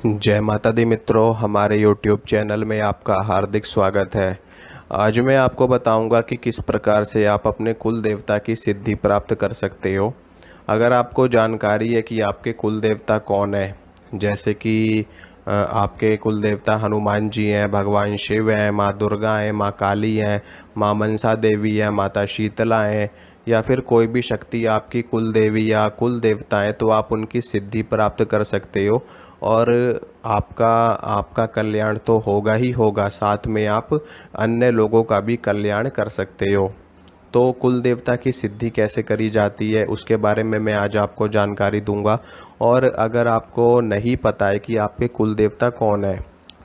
जय माता दी मित्रों, हमारे YouTube चैनल में आपका हार्दिक स्वागत है। आज मैं आपको बताऊंगा कि किस प्रकार से आप अपने कुल देवता की सिद्धि प्राप्त कर सकते हो। अगर आपको जानकारी है कि आपके कुल देवता कौन है, जैसे कि आपके कुल देवता हनुमान जी हैं, भगवान शिव हैं, माँ दुर्गा हैं, माँ काली हैं, माँ मनसा देवी है, माता शीतला हैं, या फिर कोई भी शक्ति आपकी कुल देवी या कुल देवता है, तो आप उनकी सिद्धि प्राप्त कर सकते हो। और आपका आपका कल्याण तो होगा ही होगा, साथ में आप अन्य लोगों का भी कल्याण कर सकते हो। तो कुल देवता की सिद्धि कैसे करी जाती है उसके बारे में मैं आज आपको जानकारी दूंगा। और अगर आपको नहीं पता है कि आपके कुल देवता कौन है,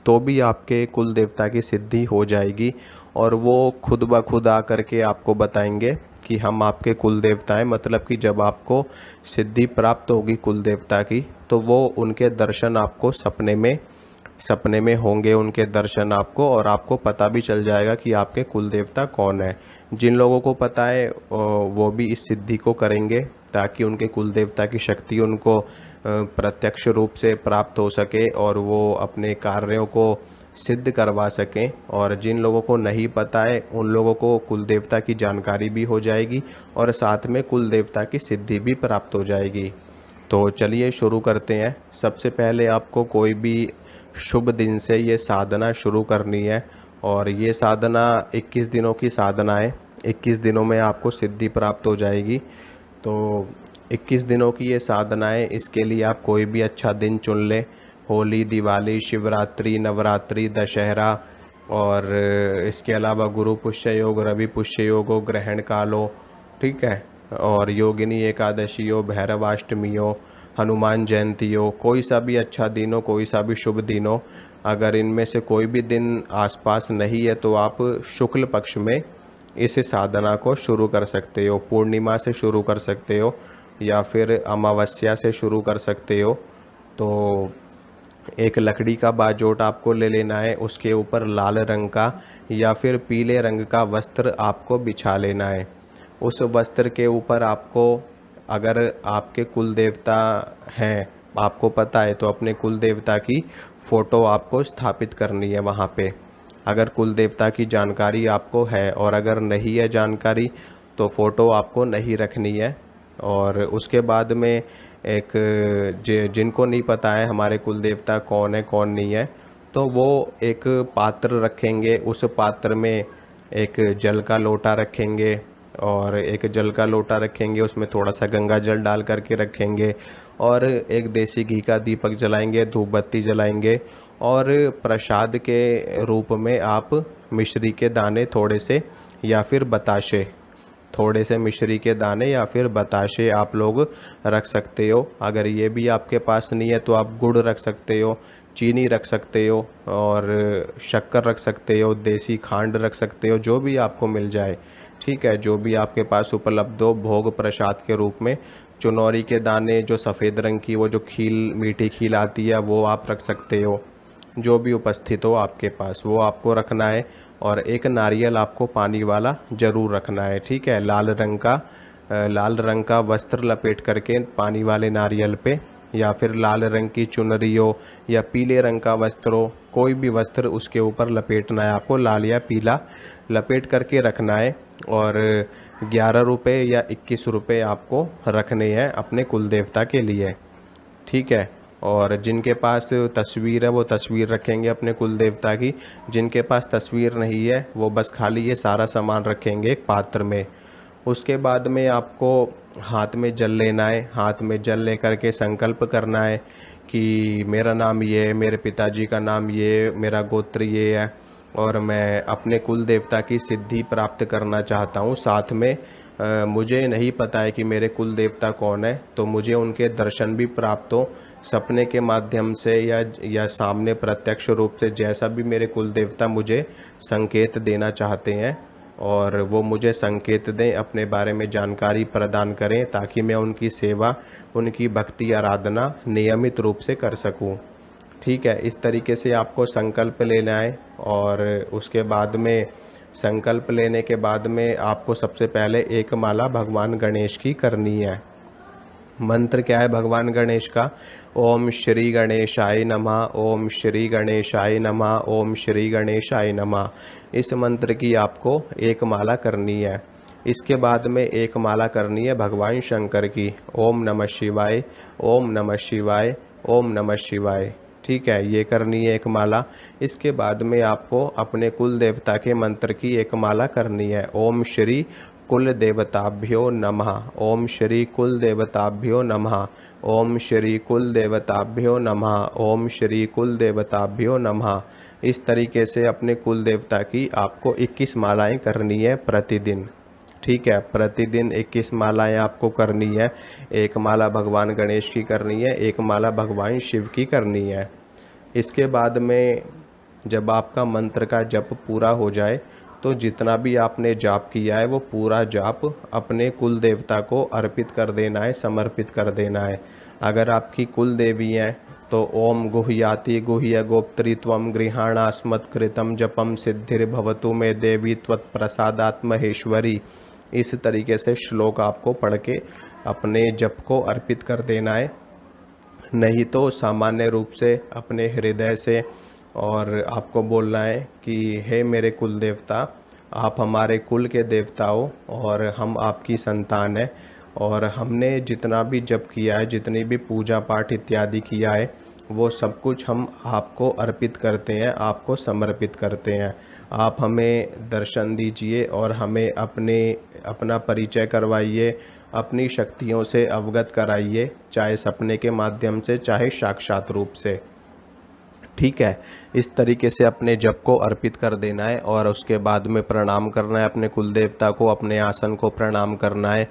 तो भी आपके कुल देवता की सिद्धि हो जाएगी। और वो खुद ब खुद आकर के आपको बताएंगे कि हम आपके कुल देवता हैं। मतलब कि जब आपको सिद्धि प्राप्त होगी कुल देवता की, तो वो उनके दर्शन आपको सपने में होंगे, उनके दर्शन आपको, और आपको पता भी चल जाएगा कि आपके कुल देवता कौन है। जिन लोगों को पता है वो भी इस सिद्धि को करेंगे, ताकि उनके कुल देवता की शक्ति उनको प्रत्यक्ष रूप से प्राप्त हो सके और वो अपने कार्यों को सिद्ध करवा सकें। और जिन लोगों को नहीं पता है उन लोगों को कुल देवता की जानकारी भी हो जाएगी और साथ में कुल देवता की सिद्धि भी प्राप्त हो जाएगी। तो चलिए शुरू करते हैं। सबसे पहले आपको कोई भी शुभ दिन से ये साधना शुरू करनी है, और ये साधना 21 दिनों की साधना है। 21 दिनों में आपको सिद्धि प्राप्त हो जाएगी। तो 21 दिनों की ये साधना है, इसके लिए आप कोई भी अच्छा दिन चुन लें। होली, दिवाली, शिवरात्रि, नवरात्रि, दशहरा, और इसके अलावा गुरु पुष्य योग, रवि पुष्य योग हो, ग्रहण काल हो, ठीक है, और योगिनी एकादशी हो, भैरवाष्टमी हो, हनुमान जयंती हो, कोई सा भी अच्छा दिन हो, कोई सा भी शुभ दिन हो। अगर इनमें से कोई भी दिन आसपास नहीं है तो आप शुक्ल पक्ष में इस साधना को शुरू कर सकते हो। पूर्णिमा से शुरू कर सकते हो या फिर अमावस्या से शुरू कर सकते हो। तो एक लकड़ी का बाजोट आपको ले लेना है, उसके ऊपर लाल रंग का या फिर पीले रंग का वस्त्र आपको बिछा लेना है। उस वस्त्र के ऊपर आपको, अगर आपके कुल देवता हैं, आपको पता है, तो अपने कुल देवता की फ़ोटो आपको स्थापित करनी है वहाँ पे। अगर कुल देवता की जानकारी आपको है, और अगर नहीं है जानकारी तो फ़ोटो आपको नहीं रखनी है। और उसके बाद में एक जिनको नहीं पता है हमारे कुल देवता कौन है कौन नहीं है, तो वो एक पात्र रखेंगे। उस पात्र में एक जल का लोटा रखेंगे, और एक जल का लोटा रखेंगे, उसमें थोड़ा सा गंगा जल डाल करके रखेंगे, और एक देसी घी का दीपक जलाएंगे, धूप बत्ती जलाएंगे। और प्रसाद के रूप में आप मिश्री के दाने थोड़े से, या फिर बताशे, थोड़े से मिश्री के दाने या फिर बताशे आप लोग रख सकते हो। अगर ये भी आपके पास नहीं है तो आप गुड़ रख सकते हो, चीनी रख सकते हो, और शक्कर रख सकते हो, देसी खांड रख सकते हो, जो भी आपको मिल जाए, ठीक है, जो भी आपके पास उपलब्ध हो भोग प्रसाद के रूप में। चुनौरी के दाने, जो सफ़ेद रंग की वो जो खील, मीठी खील आती है, वो आप रख सकते हो। जो भी उपस्थित हो आपके पास वो आपको रखना है। और एक नारियल आपको पानी वाला ज़रूर रखना है, ठीक है। लाल रंग का वस्त्र लपेट करके पानी वाले नारियल पे, या फिर लाल रंग की चुनरी हो या पीले रंग का वस्त्र हो, कोई भी वस्त्र उसके ऊपर लपेटना है आपको, लाल या पीला लपेट करके रखना है। और 11 रुपये या 21 रुपये आपको रखने हैं अपने कुल देवता के लिए, ठीक है। और जिनके पास तस्वीर है वो तस्वीर रखेंगे अपने कुल देवता की। जिनके पास तस्वीर नहीं है वो बस खाली ये सारा सामान रखेंगे एक पात्र में। उसके बाद में आपको हाथ में जल लेना है। हाथ में जल लेकर के संकल्प करना है कि मेरा नाम ये है, मेरे पिताजी का नाम ये, मेरा गोत्र ये है, और मैं अपने कुल देवता की सिद्धि प्राप्त करना चाहता हूँ। साथ में मुझे नहीं पता है कि मेरे कुल देवता कौन है, तो मुझे उनके दर्शन भी प्राप्त हो, सपने के माध्यम से या सामने प्रत्यक्ष रूप से, जैसा भी मेरे कुल देवता मुझे संकेत देना चाहते हैं, और वो मुझे संकेत दें, अपने बारे में जानकारी प्रदान करें, ताकि मैं उनकी सेवा, उनकी भक्ति आराधना नियमित रूप से कर सकूं, ठीक है। इस तरीके से आपको संकल्प लेना है। और उसके बाद में, संकल्प लेने के बाद में आपको सबसे पहले एक माला भगवान गणेश की करनी है। मंत्र क्या है भगवान गणेश का? ओम श्री गणेशाय नमः, ओम श्री गणेशाय नमः, ओम श्री गणेशाय नमः। इस मंत्र की आपको एक माला करनी है। इसके बाद में एक माला करनी है भगवान शंकर की, ओम नमः शिवाय, ओम नमः शिवाय, ओम नमः शिवाय। ठीक है, ये करनी है एक माला। इसके बाद में आपको अपने कुल देवता के मंत्र की एक माला करनी है, ओम श्री कुल देवताभ्यो नमः, ओम श्री कुल देवताभ्यो नमः, ओम श्री कुल देवताभ्यो नमः, ओम श्री कुल देवताभ्यो नमः। इस तरीके से अपने कुल देवता की आपको 21 मालाएं करनी है प्रतिदिन। ठीक है, प्रतिदिन 21 मालाएं आपको करनी है। एक माला भगवान गणेश की करनी है, एक माला भगवान शिव की करनी है। इसके बाद में जब आपका मंत्र का जप पूरा हो जाए तो जितना भी आपने जाप किया है वो पूरा जाप अपने कुल देवता को अर्पित कर देना है, समर्पित कर देना है। अगर आपकी कुल देवी हैं तो ओम गुह्याति गुह्य गोप्त्री त्वं गृहाणास्मत्कृतं जपम सिद्धिर्भवतु मे देवी त्वत्प्रसादात् महेश्वरी। इस तरीके से श्लोक आपको पढ़ के अपने जप को अर्पित कर देना है। नहीं तो सामान्य रूप से अपने हृदय से और आपको बोलना है कि हे मेरे कुल देवता, आप हमारे कुल के देवता हो और हम आपकी संतान है, और हमने जितना भी जप किया है, जितनी भी पूजा पाठ इत्यादि किया है, वो सब कुछ हम आपको अर्पित करते हैं, आपको समर्पित करते हैं। आप हमें दर्शन दीजिए और हमें अपना परिचय करवाइए, अपनी शक्तियों से अवगत कराइए, चाहे सपने के माध्यम से, चाहे साक्षात रूप से। ठीक है, इस तरीके से अपने जप को अर्पित कर देना है और उसके बाद में प्रणाम करना है अपने कुल देवता को, अपने आसन को प्रणाम करना है,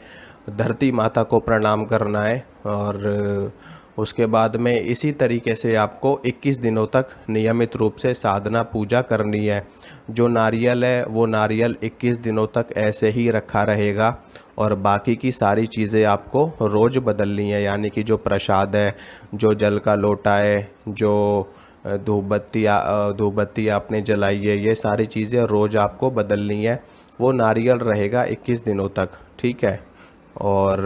धरती माता को प्रणाम करना है। और उसके बाद में इसी तरीके से आपको 21 दिनों तक नियमित रूप से साधना पूजा करनी है। जो नारियल है वो नारियल 21 दिनों तक ऐसे ही रखा रहेगा और बाकी की सारी चीज़ें आपको रोज़ बदलनी है। यानी कि जो प्रसाद है, जो जल का लोटा है, जो धूपबत्ती आपने जलाई है, ये सारी चीज़ें रोज़ आपको बदलनी है। वो नारियल रहेगा 21 दिनों तक। ठीक है, और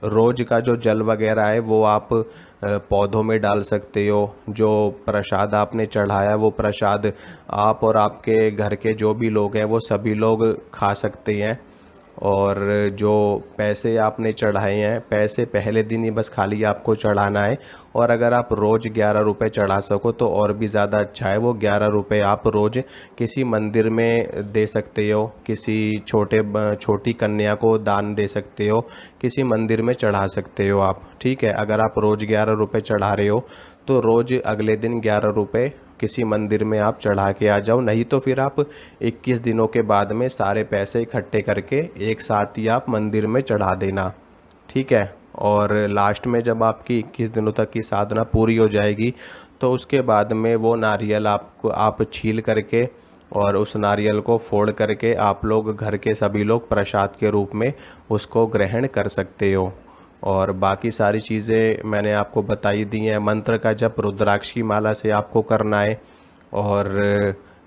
रोज़ का जो जल वगैरह है वो आप पौधों में डाल सकते हो। जो प्रसाद आपने चढ़ाया वो प्रसाद आप और आपके घर के जो भी लोग हैं वो सभी लोग खा सकते हैं। और जो पैसे आपने चढ़ाए हैं, पैसे पहले दिन ही बस खाली आपको चढ़ाना है। और अगर आप रोज़ 11 रुपये चढ़ा सको तो और भी ज़्यादा अच्छा है। वो 11 रुपये आप रोज़ किसी मंदिर में दे सकते हो, किसी छोटी कन्या को दान दे सकते हो, किसी मंदिर में चढ़ा सकते हो आप। ठीक है, अगर आप रोज़ 11 रुपये चढ़ा रहे हो तो रोज़ अगले दिन 11 रुपये किसी मंदिर में आप चढ़ा के आ जाओ। नहीं तो फिर आप 21 दिनों के बाद में सारे पैसे इकट्ठे करके एक साथ ही आप मंदिर में चढ़ा देना। ठीक है, और लास्ट में जब आपकी 21 दिनों तक की साधना पूरी हो जाएगी तो उसके बाद में वो नारियल आप छील करके और उस नारियल को फोड़ करके आप लोग घर के सभी लोग प्रसाद के रूप में उसको ग्रहण कर सकते हो। और बाकी सारी चीज़ें मैंने आपको बताई दी हैं। मंत्र का जप रुद्राक्ष की माला से आपको करना है और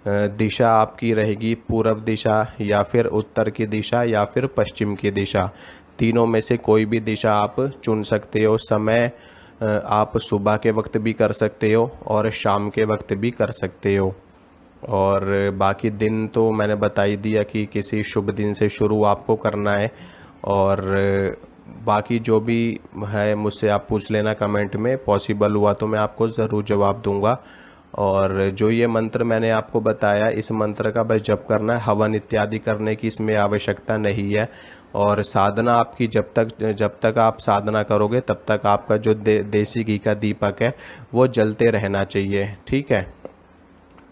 दिशा आपकी रहेगी पूर्व दिशा या फिर उत्तर की दिशा या फिर पश्चिम की दिशा। तीनों में से कोई भी दिशा आप चुन सकते हो। समय आप सुबह के वक्त भी कर सकते हो और शाम के वक्त भी कर सकते हो। और बाकी दिन तो मैंने बता ही दिया कि किसी शुभ दिन से शुरू आपको करना है। और बाकी जो भी है मुझसे आप पूछ लेना कमेंट में, पॉसिबल हुआ तो मैं आपको ज़रूर जवाब दूंगा। और जो ये मंत्र मैंने आपको बताया, इस मंत्र का बस जप करना है, हवन इत्यादि करने की इसमें आवश्यकता नहीं है। और साधना आपकी जब तक आप साधना करोगे तब तक आपका जो देसी घी का दीपक है वो जलते रहना चाहिए। ठीक है,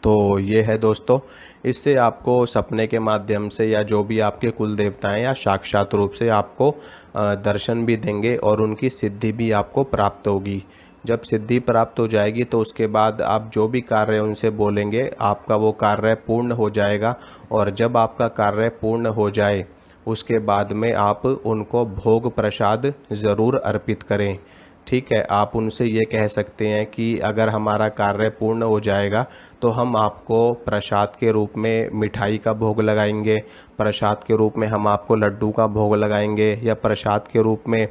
तो ये है दोस्तों, इससे आपको सपने के माध्यम से या जो भी आपके कुल देवता हैं या साक्षात रूप से आपको दर्शन भी देंगे और उनकी सिद्धि भी आपको प्राप्त होगी। जब सिद्धि प्राप्त हो जाएगी तो उसके बाद आप जो भी कार्य उनसे बोलेंगे आपका वो कार्य पूर्ण हो जाएगा। और जब आपका कार्य पूर्ण हो जाए उसके बाद में आप उनको भोग प्रसाद ज़रूर अर्पित करें। ठीक है, आप उनसे ये कह सकते हैं कि अगर हमारा कार्य पूर्ण हो जाएगा तो हम आपको प्रसाद के रूप में मिठाई का भोग लगाएंगे, प्रसाद के रूप में हम आपको लड्डू का भोग लगाएंगे, या प्रसाद के रूप में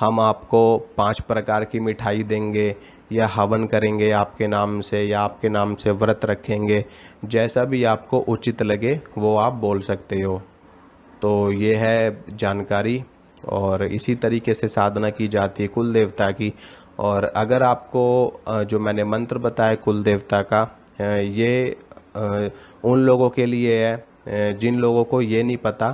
हम आपको 5 प्रकार की मिठाई देंगे या हवन करेंगे आपके नाम से या आपके नाम से व्रत रखेंगे, जैसा भी आपको उचित लगे वो आप बोल सकते हो। तो ये है जानकारी, और इसी तरीके से साधना की जाती है कुल देवता की। और अगर आपको जो मैंने मंत्र बताया कुल देवता का, ये उन लोगों के लिए है जिन लोगों को ये नहीं पता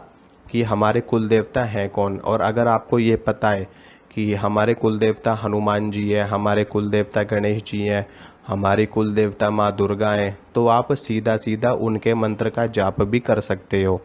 कि हमारे कुल देवता हैं कौन। और अगर आपको ये पता है कि हमारे कुल देवता हनुमान जी है, हमारे कुल देवता गणेश जी हैं, हमारी कुल देवता माँ दुर्गा हैं, तो आप सीधा सीधा उनके मंत्र का जाप भी कर सकते हो।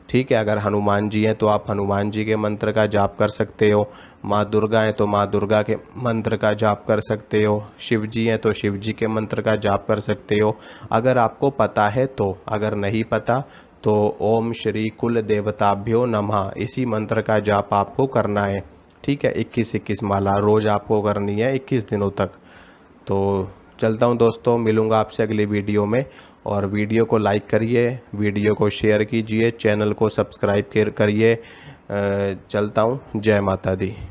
ठीक है, अगर हनुमान जी हैं तो आप हनुमान जी के मंत्र का जाप कर सकते हो, माँ दुर्गा हैं तो माँ दुर्गा के मंत्र का जाप कर सकते हो, शिव जी हैं तो शिव जी के मंत्र का जाप कर सकते हो, अगर आपको पता है तो। अगर नहीं पता तो ओम श्री कुल देवताभ्यो नमः इसी मंत्र का जाप आपको करना है। ठीक है, 21-21 माला रोज़ आपको करनी है 21 दिनों तक। तो चलता हूँ दोस्तों, मिलूँगा आपसे अगली वीडियो में। और वीडियो को लाइक करिए, वीडियो को शेयर कीजिए, चैनल को सब्सक्राइब करिए। चलता हूँ, जय माता दी।